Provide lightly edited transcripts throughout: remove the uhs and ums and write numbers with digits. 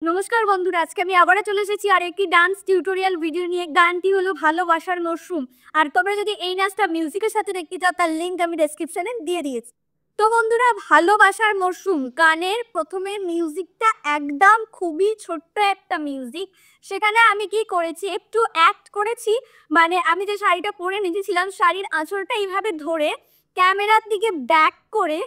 নমস্কার বন্ধুরা, আজকে আমি আবারও চলে এসেছি আর একটি ডান্স টিউটোরিয়াল ভিডিও নিয়ে। গানটি হলো ভালোবাসার মরশুম। আর তোমরা যদি এই নাচটা মিউজিকের সাথে দেখতে চাও তার লিঙ্ক আমি ডেসক্রিপশনে দিয়ে দিয়েছি। তো বন্ধুরা, ভালোবাসার মরশুম গানের প্রথমে মিউজিকটা একদম খুবই ছোট্ট একটা মিউজিক। সেখানে আমি কি করেছি, একটু অ্যাক্ট করেছি। মানে আমি যে শাড়িটা পরে নিয়েছিলাম, শাড়ির আঁচলটা এইভাবে ধরে ক্যামেরার দিকে ব্যাক করে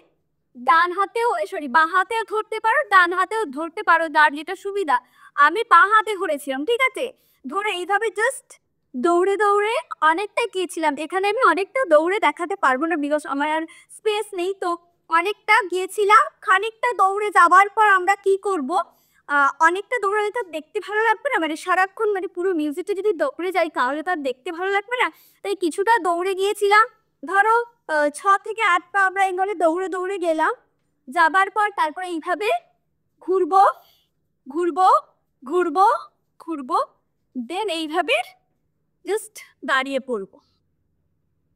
ডান হাতেও বাঁ হাতেও ধরতে পারো, ডান হাতেও ধরতে পারো, যার যেটা সুবিধা। আমি বাঁ হাতে ধরেছিলাম, ঠিক আছে? ধরে এইভাবে জাস্ট দৌড়ে দৌড়ে অনেকটা গিয়েছিলাম। এখানে আমি অনেকটা দৌড়ে দেখাতে পারবো না, বিকজ আমার আর স্পেস নেই। তো অনেকটা গিয়েছিলাম। খানিকটা দৌড়ে যাওয়ার পর আমরা কি করব, অনেকটা দৌড়ালে তো দেখতে ভালো লাগবে না, মানে সারাক্ষণ মানে পুরো মিউজিকটা যদি দৌড়ে যাই তাহলে তো আর দেখতে ভালো লাগবে না। তাই কিছুটা দৌড়ে গিয়েছিলাম। ধরো 6 থেকে 8 পা আমরা এখানে দৌড়ে দৌড়ে গেলাম। যাবার পর তারপরে এইভাবে ঘুরবো ঘুরবো ঘুরবো ঘুরবো, দেন এইভাবে জাস্ট দাঁড়িয়ে পড়বো।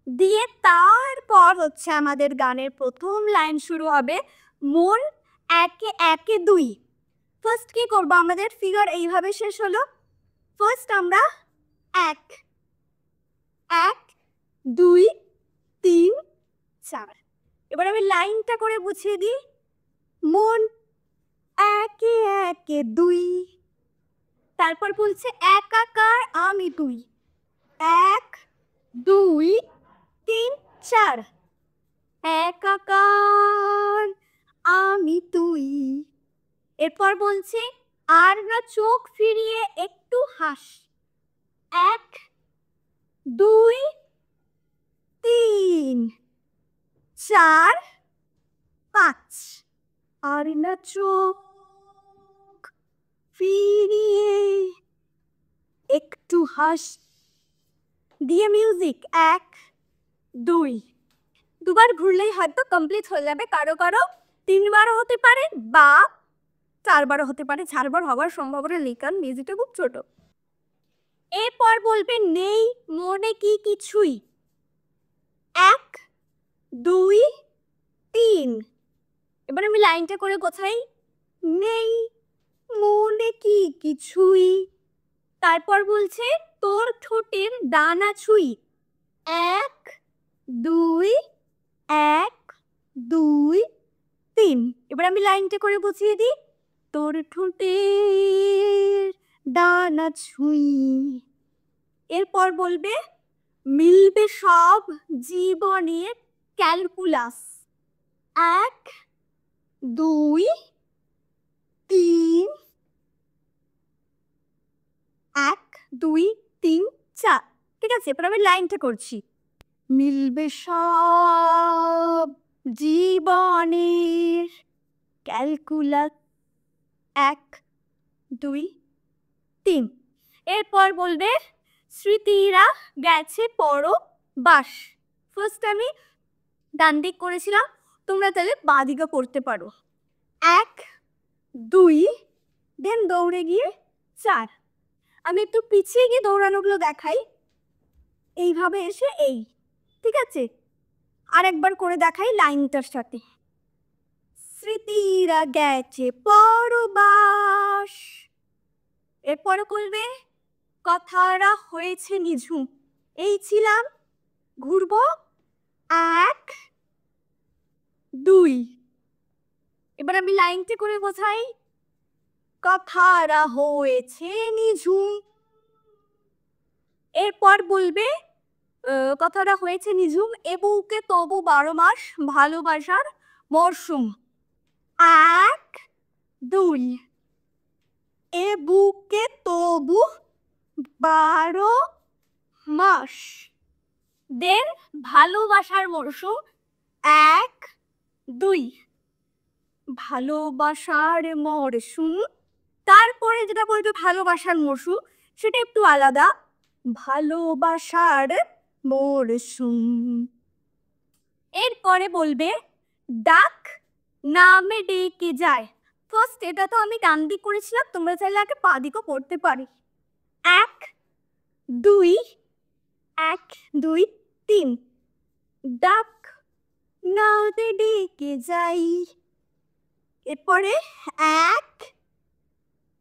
দিয়ে তারপর হচ্ছে আমাদের গানের প্রথম লাইন শুরু হবে, মন একে একে দুই। ফার্স্ট কি করবো, আমাদের ফিগার এইভাবে শেষ হলো। ফার্স্ট আমরা 1 1 2 3 4। এবার আমি লাইনটা করে বুঝিয়ে দিই। মন একে একে দুই, তারপর বলছে একাকার আমি তুই। 1 2 3 4, একাকার আমি তুই। এরপর বলছে আর না চোখ ফিরিয়ে একটু হাস। 1 2 3 4 5, আর না চোখ ফিরিয়ে একটু হাস। দিয়ে মিউজিক 1 2, দুবার ঘুরলেই হয়তো কমপ্লিট হয়ে যাবে। কারো কারো 3 বারও হতে পারে বা 4 বারও হতে পারে। 4 বার হওয়ার সম্ভাবনা নেই, কারণ মিউজিকটা খুব ছোট। এরপর বলবে নেই মনে কি কিছুই। 1 2 3, এবার আমি লাইনটা করে কোথায়, নেই মনে কি কিছুই। তারপর বলছে তোর ঠোঁটের ডানা ছুঁই। 1 2 1 2 3, এবার আমি লাইনটা করে বুঝিয়ে দিই। তোর ঠোঁটের ডানা ছুঁই। এরপর বলবে মিলবে সব জীবনের ক্যালকুলাস। 1 2 3, 1 2 3 4। ঠিক আছে, এবার আমি লাইনটা করছি। মিলবে সব জীবনের ক্যালকুলাস। 1 2 3। এরপর বলবে স্মৃতিরা গেছে পরবাস। ফার্স্ট আমি ডান দিক করেছিলাম, তোমরা তাহলে বাঁ দিকে করতে পারো। 1 2, দেন দৌড়ে গিয়ে 4। আমি একটু পিছিয়ে গিয়ে দৌড়ানোগুলো দেখাই। এইভাবে এসে এই, ঠিক আছে? আরেকবার করে দেখাই লাইনটার সাথে। স্মৃতিরা গেছে পরবাস। এরপরে করবে কথারা হয়েছে নিঝুম। এই ছিলাম, ঘুরবো 1 2। এবার আমি লাইনটা করে বোঝাই, কথারা হয়েছে নিঝুম। এরপর বলবে কথাটা হয়েছে নিঝুম, এ বুকে তবু 12 মাস ভালোবাসার মরশুম। 1 2, এ বুকে তবু 12 মাস। দেন ভালোবাসার মরশুম 1 2, ভালোবাসার মরশুম। তারপরে যেটা বলবে ভালোবাসার মরশুম, সেটা একটু আলাদা। ভালোবাসার মরশুম। এরপরে বলবে ডাক নামে ডেকে যায়। ফার্স্ট এটা তো আমি ডান দিক করেছিলাম, তোমরা চাইলে আগে পা দিকও করতে পারি। 1 2 1 2 3, ডাক নামে ডেকে যাই। এরপরে 1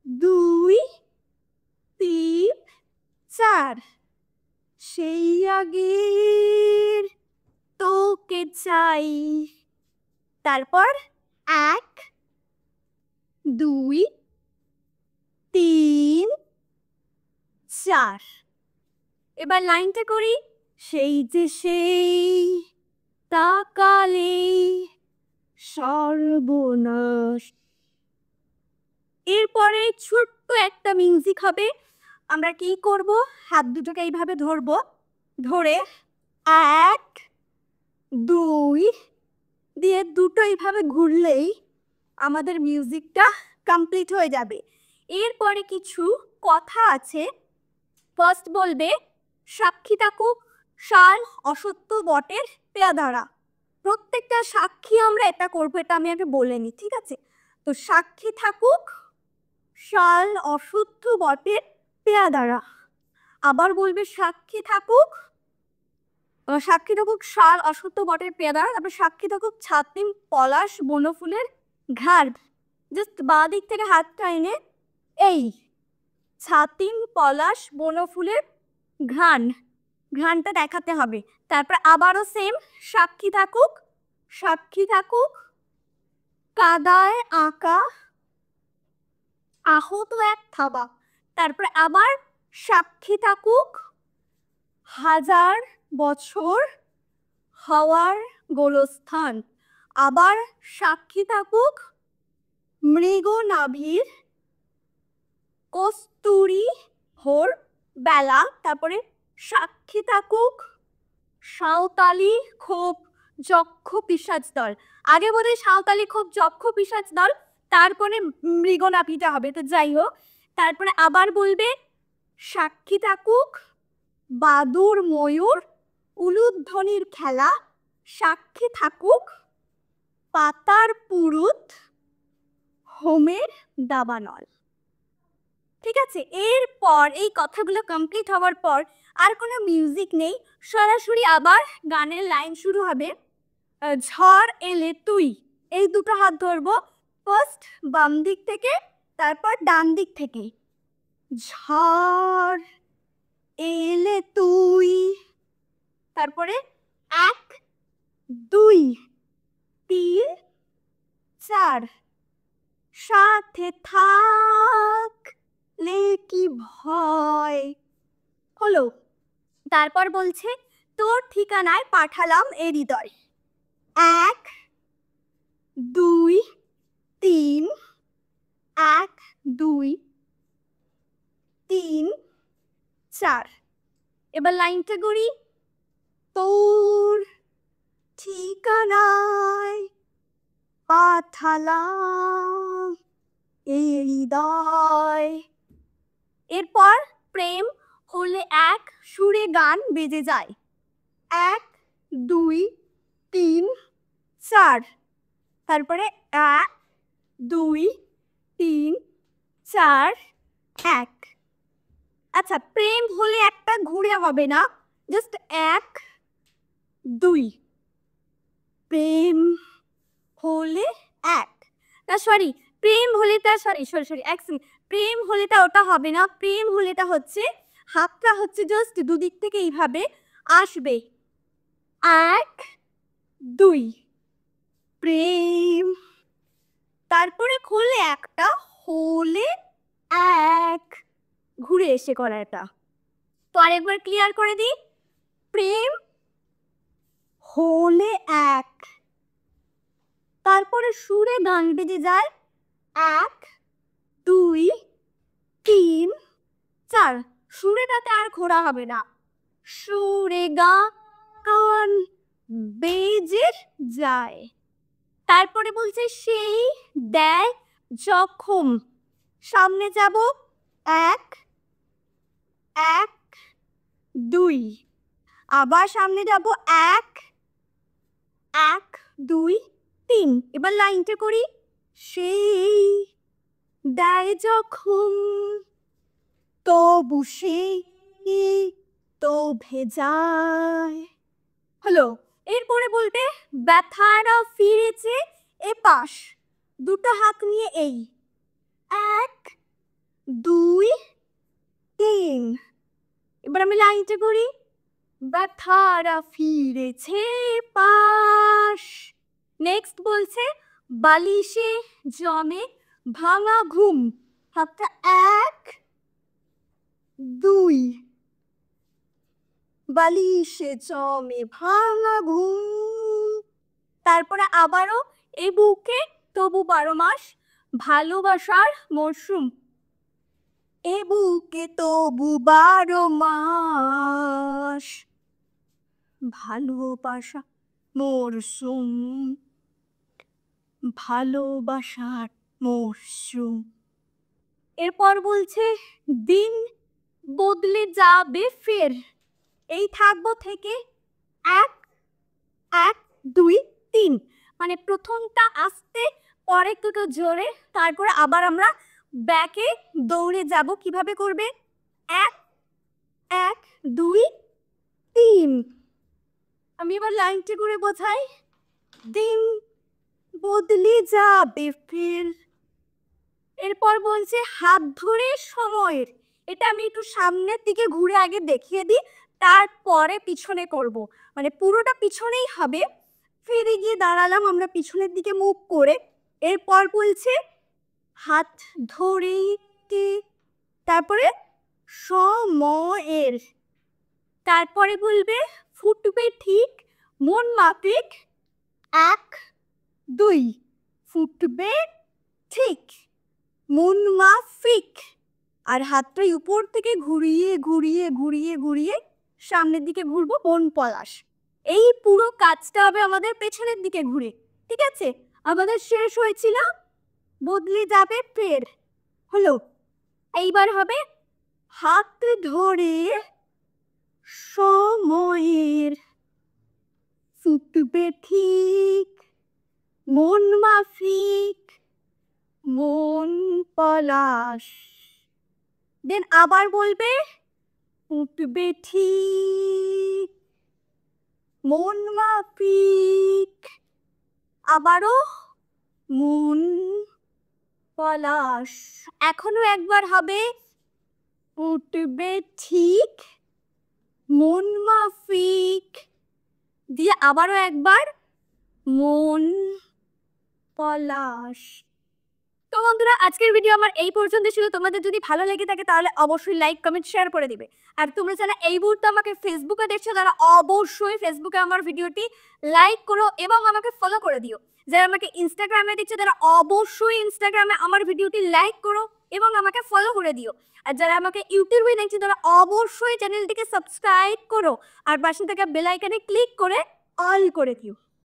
2 3 4 সেই আগের তোকে চাই। তারপর 1 2 3 4। এবার লাইনটা করি। সেই যে সেই তাকালেই সর্বনাশ। এরপরে ছোট্ট একটা মিউজিক হবে। আমরা কি করব, হাত দুটোকে এইভাবে ধরবো, ধরে 1 2 দিয়ে দুটো এইভাবে ঘুরলেই আমাদের মিউজিকটা কমপ্লিট হয়ে যাবে। এরপরে কিছু কথা আছে। ফার্স্ট বলবে সাক্ষী থাকুক শাল অসত্য বটের পেয়াদারা। প্রত্যেকটা সাক্ষী আমরা এটা করবো, এটা আমি আগে বলে নিই, ঠিক আছে? তো সাক্ষী থাকুক শাল অসত্য বটের পেয়াদারা। আবার বলবে সাক্ষী থাকুক শাল অসত্য বটের পেয়াদারা। তারপর সাক্ষী থাকুক ছাতিম পলাশ বনফুলের ঘাড়। জাস্ট বাঁ দিক থেকে হাতটা এনে এই ছাতিম পলাশ বনফুলের ঘ্রাণটা দেখাতে হবে। তারপর আবারও সেম সাক্ষী থাকুক কাদায় আঁকা আহত এক থাবা। তারপরে আবার সাক্ষী থাকুক হাজার বছর হওয়ার গোলস্থান। আবার সাক্ষী থাকুক মৃগনাভির কস্তুরী ভোর বেলা। তারপরে সাক্ষী থাকুক সাঁওতালি ক্ষোভ যক্ষ পিশাচ দল। আগে বোধহয় সাঁওতালি ক্ষোভ যক্ষ পিশাচ দল, তারপরে মৃগনাভিটা হবে। তো যাই হোক, তারপরে আবার বলবে সাক্ষী থাকুক বাদুর ময়ূর উলুধ্বনির খেলা। সাক্ষী থাকুক পাতার পুরুত হোমের দাবানল। ঠিক আছে? এরপর এই কথাগুলো কমপ্লিট হওয়ার পর আর কোনো মিউজিক নেই, সরাসরি আবার গানের লাইন শুরু হবে। ঝড় এলে তুই, এই দুটো হাত ধরবো, ফার্স্ট বাম দিক থেকে তারপর ডান দিক থেকে। ঝড় এলে তুই, তারপরে 1 2 3 4 সাথে থাকলে কি ভয়। হলো। তারপর বলছে তোর ঠিকানায় পাঠালাম এ হৃদয়। 1 2 3 1 2 3 4। এবার লাইনটা করি। তোর ঠিকানায় পাঠালাম এই হৃদয়। এরপর প্রেম হলে এক সুরে গান বেজে যায়। 1 2 3 4। তারপরে 1 2 3 4 1। আচ্ছা, প্রেম হলে একটা ঘুরে হবে না, জাস্ট 1 2। প্রেম হলে 1 না, সরি, প্রেম হলেটা সরি এক সেকেন্ড। প্রেম হলেটা ওটা হবে না। প্রেম হলেটা হচ্ছে হাতটা হচ্ছে জাস্ট দুদিক থেকে এইভাবে আসবে। 1 2 প্রেম, তারপরে খুললে একটা, হলে 1 ঘুরে এসে করা এটা। তো আরেকবার ক্লিয়ার করে দিই। প্রেম হলে 1, তারপরে সুরে গান বেজে যায়। 1 2 3 4। সুরেটাতে আর ঘোরা হবে না, সুরে গান বেজে যায়। তারপরে বলছে সেই দেয় যখন, সামনে যাব 1 1 2, আবার সামনে যাব 1 1 2 3। এবার লাইনটা করি। সেই দেয় যখন তবু সেই তো ভেজায়। হলো। এরপরে বলবে ব্যথারা ফিরেছে এপাশ, দুটো হাত নিয়ে এই 1 আমি লাইনটা করি। ব্যথারা ফিরেছে পাশ। নেক্সট বলছে বালিশে জমে ভাঙা ঘুম। হাতটা 1 2, বালিশে জমে ভাঙা ঘুম। তারপরে আবারও এ বুকে তবু 12 মাস ভালোবাসার মরশুম। এ বুকে তবু 12 মাস ভালোবাসা মরশুম, ভালোবাসার মরশুম। এরপর বলছে দিন বদলে যাবে ফের। এই থাকবো থেকে 1 1 2 3, মানে প্রথমটা আস্তে, পরে দুটো জোরে, তারপরে আবার আমরা ব্যাকে দৌড়ে যাব। কিভাবে করবে? 1 1 2 3। আমি এবার লাইনটি করে বোঝাই। দিন বদলে যাবে ফের। এরপর বলছে হাত ধরে সময়ের। এটা আমি একটু সামনের দিকে ঘুরে আগে দেখিয়ে দিই, তারপরে পিছনে করব, মানে পুরোটা পিছনেই হবে। ফিরে গিয়ে দাঁড়ালাম আমরা পিছনের দিকে মুভ করে। এরপর বলছে হাত ধরে, তারপরে সময়ের। তারপরে বলবে ফুটবে ঠিক মন মাফিক। 1 2, ফুটবে ঠিক মন মাফিক। আর হাতটাই উপর থেকে ঘুরিয়ে ঘুরিয়ে ঘুরিয়ে ঘুরিয়ে সামনের দিকে ঘুরবো বন পলাশ। এই পুরো কাজটা হবে আমাদের পেছনের দিকে ঘুরে। ঠিক আছে, আমাদের শেষ হয়েছিল বদলে যাবে ফের, হলো। এইবার হবে হাত ধরে সময়ের, ফুটবে ঠিক মন মাফিক মন পলাশ। দেন আবার বলবে ফুটবে ঠিক মন মাফিক, আবারও মন পলাশ। এখনো একবার হবে ফুটবে ঠিক মন মাফিক, দিয়ে আবারও একবার মন পলাশ। তো বন্ধুরা, আজকের ভিডিও আমার এই পর্যন্ত ছিল। তোমাদের যদি ভালো লেগে থাকে তাহলে অবশ্যই লাইক কমেন্ট শেয়ার করে দিবে। আর তোমরা যারা এই মুহূর্তে আমাকে ফেসবুকে দেখছো তারা অবশ্যই ফেসবুকে আমার ভিডিওটি লাইক করো এবং আমাকে ফলো করে দিও। যারা আমাকে ইনস্টাগ্রামে দেখছো তারা অবশ্যই ইনস্টাগ্রামে আমার ভিডিওটি লাইক করো এবং আমাকে ফলো করে দিও। আর যারা আমাকে ইউটিউবে দেখছো তারা অবশ্যই চ্যানেলটিকে সাবস্ক্রাইব করো আর পাশে থাকা বেল আইকনে ক্লিক করে অল করে দিও।